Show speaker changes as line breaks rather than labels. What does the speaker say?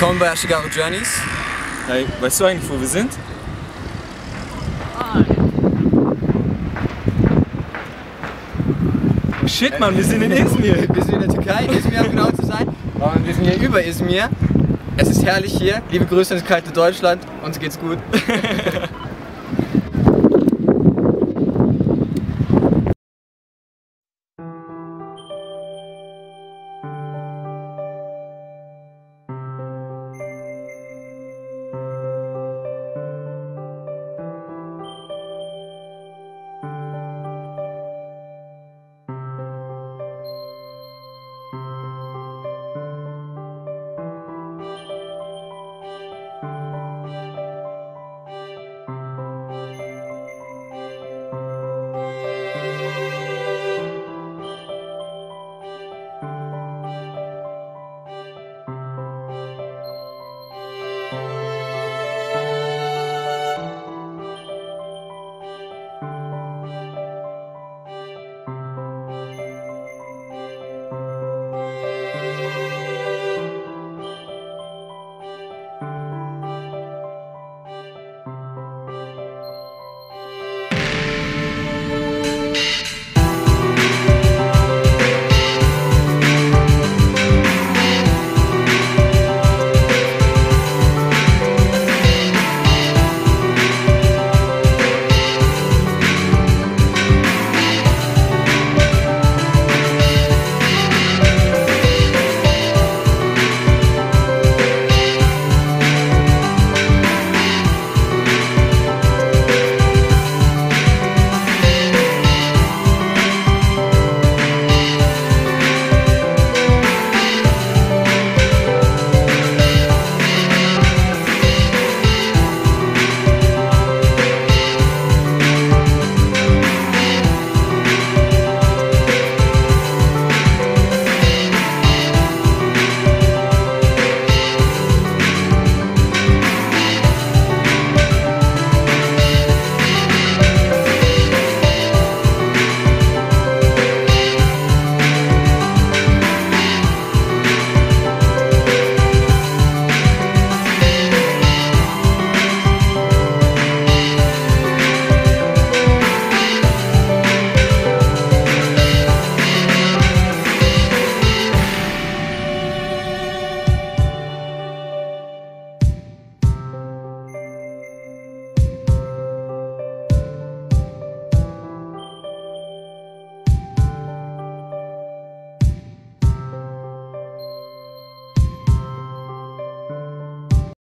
Willkommen bei Ashigaru Journeys.
Hey, weißt du eigentlich, wo wir sind? Shit, Mann, wir sind in Izmir.
Wir sind in der Türkei, Izmir, um genau zu sein. Und wir sind hier über Izmir. Es ist herrlich hier. Liebe Grüße ins kalte Deutschland. Uns geht's gut.